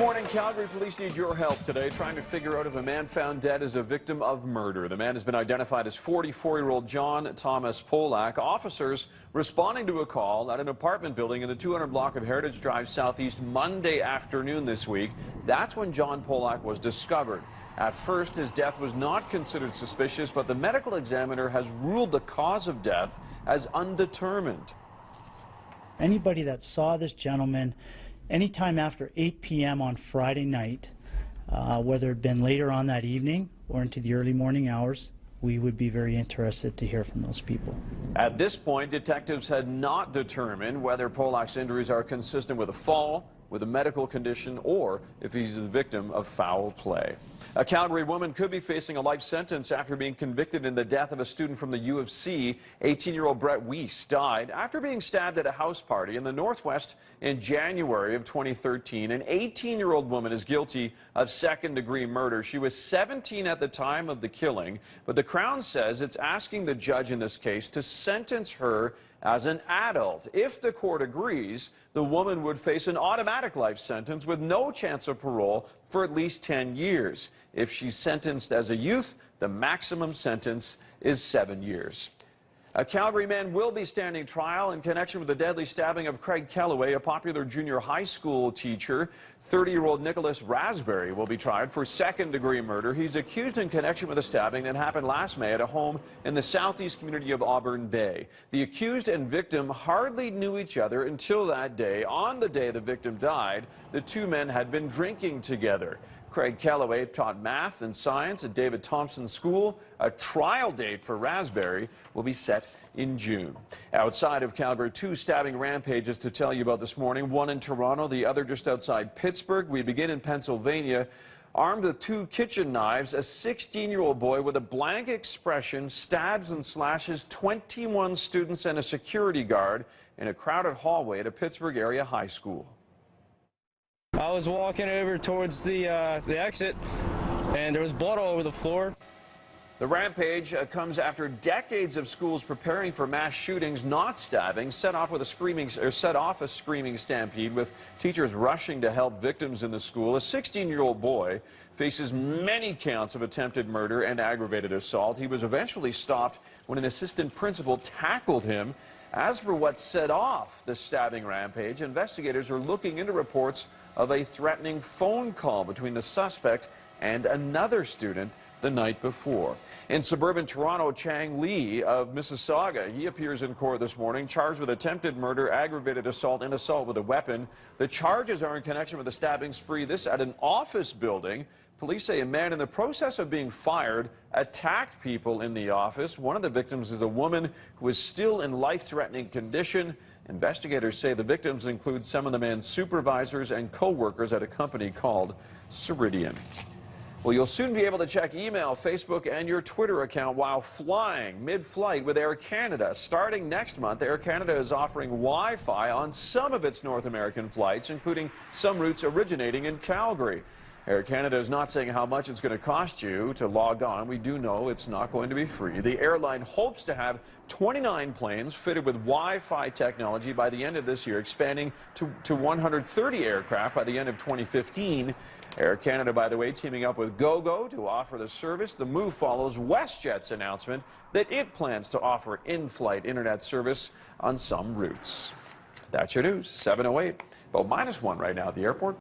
Morning, Calgary police need your help today trying to figure out if a man found dead is a victim of murder. The man has been identified as 44-year-old John Thomas Polak. Officers responding to a call at an apartment building in the 200 block of Heritage Drive Southeast Monday afternoon this week. That's when John Polak was discovered. At first, his death was not considered suspicious, but the medical examiner has ruled the cause of death as undetermined. Anybody that saw this gentleman anytime after 8 p.m. on Friday night, whether it had been later on that evening or into the early morning hours, we would be very interested to hear from those people. At this point, detectives had not determined whether Polak's injuries are consistent with a fall, with a medical condition, or if he's the victim of foul play. A Calgary woman could be facing a life sentence after being convicted in the death of a student from the U of C. 18-year-old Brett Weiss died after being stabbed at a house party in the Northwest in January of 2013. An 18-year-old woman is guilty of second-degree murder. She was 17 at the time of the killing, but the Crown says it's asking the judge in this case to sentence her as an adult. If the court agrees, the woman would face an automatic life sentence with no chance of parole for at least 10 years. If she's sentenced as a youth, the maximum sentence is 7 years. A Calgary man will be standing trial in connection with the deadly stabbing of Craig Kellaway, a popular junior high school teacher. 30-year-old Nicholas Raspberry will be tried for second-degree murder. He's accused in connection with a stabbing that happened last May at a home in the southeast community of Auburn Bay. The accused and victim hardly knew each other until that day. On the day the victim died, the two men had been drinking together. Craig Kellaway taught math and science at David Thompson's school. A trial date for Raspberry will be set in June. Outside of Calgary, two stabbing rampages to tell you about this morning. One in Toronto, the other just outside Pittsburgh. We begin in Pennsylvania. Armed with two kitchen knives, a 16-year-old boy with a blank expression stabs and slashes 21 students and a security guard in a crowded hallway at a Pittsburgh area high school. I was walking over towards the exit, and there was blood all over the floor. The rampage comes after decades of schools preparing for mass shootings, not stabbing, set off a screaming stampede with teachers rushing to help victims in the school. A 16-year-old boy faces many counts of attempted murder and aggravated assault. He was eventually stopped when an assistant principal tackled him. As for what set off the stabbing rampage, investigators are looking into reports of a threatening phone call between the suspect and another student the night before. In suburban Toronto, Chang Lee of Mississauga, he appears in court this morning, charged with attempted murder, aggravated assault, and assault with a weapon. The charges are in connection with a stabbing spree, this at an office building. Police say a man in the process of being fired attacked people in the office. One of the victims is a woman who is still in life-threatening condition. Investigators say the victims include some of the man's supervisors and co-workers at a company called Ceridian. Well, you'll soon be able to check email, Facebook, and your Twitter account while flying mid-flight with Air Canada. Starting next month, Air Canada is offering Wi-Fi on some of its North American flights, including some routes originating in Calgary. Air Canada is not saying how much it's going to cost you to log on. We do know it's not going to be free. The airline hopes to have 29 planes fitted with Wi-Fi technology by the end of this year, expanding to 130 aircraft by the end of 2015. Air Canada, by the way, teaming up with GoGo to offer the service. The move follows WestJet's announcement that it plans to offer in-flight internet service on some routes. That's your news. 7:08. Well, -1 right now at the airport.